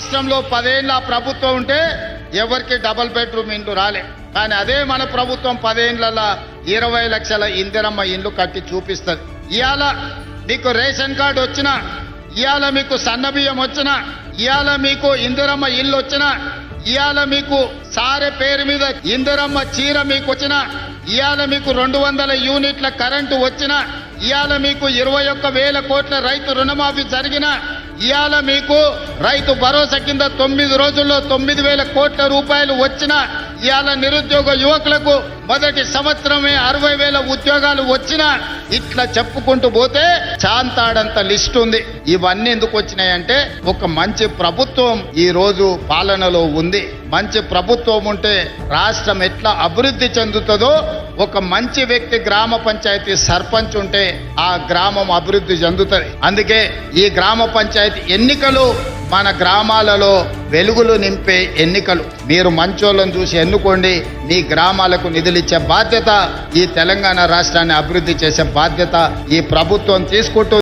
రాష్ట్రంలో 10 ఏళ్ళ ప్రభుత్వం ఉంటే ఎవరికి డబుల్ బెడ్రూమ్ ఇండ్లు రాలే. కానీ అదే మన ప్రభుత్వం 10 ఏళ్లలో 20 లక్షల ఇందిరమ్మ ఇండ్లు కట్టి చూపిస్తుంది. ఇవాళ మీకు రేషన్ కార్డు వచ్చినా, ఇవాళ మీకు సన్నబియ్యం వచ్చినా, ఇవాళ మీకు ఇందిరమ్మ ఇల్లు వచ్చినా, ఇవాళ మీకు సారె పేరు మీద ఇందిరమ్మ చీర మీకు వచ్చినా, ఇవాళ మీకు 200 యూనిట్ల కరెంటు వచ్చినా, ఇవాళ మీకు 21,000 కోట్ల రైతు రుణమాఫీ జరిగినా, ఇవాళ మీకు రైతు భరోసా కింద 9 రోజుల్లో 9,000 కోట్ల రూపాయలు వచ్చినా, ఇవాళ నిరుద్యోగ యువకులకు మొదటి సంవత్సరమే 60,000 ఉద్యోగాలు వచ్చినా, ఇట్లా చెప్పుకుంటూ పోతే చాంతాడంత లిస్ట్ ఉంది. ఇవన్నీ ఎందుకు వచ్చినాయంటే ఒక మంచి ప్రభుత్వం ఈ రోజు పాలనలో ఉంది. మంచి ప్రభుత్వం ఉంటే రాష్ట్రం ఎట్లా అభివృద్ధి చెందుతుందో, ఒక మంచి వ్యక్తి గ్రామ పంచాయతీ సర్పంచ్ ఉంటే ఆ గ్రామం అభివృద్ధి చెందుతుంది. అందుకే ఈ గ్రామ పంచాయతీ ఎన్నికలు మన గ్రామాలలో వెలుగులు నింపే ఎన్నికలు. మీరు మంచోళ్ళను చూసి ఎన్నుకోండి. మీ గ్రామాలకు నిధులిచ్చే బాధ్యత, ఈ తెలంగాణ రాష్ట్రాన్ని అభివృద్ధి చేసే బాధ్యత ఈ ప్రభుత్వం తీసుకుంటూ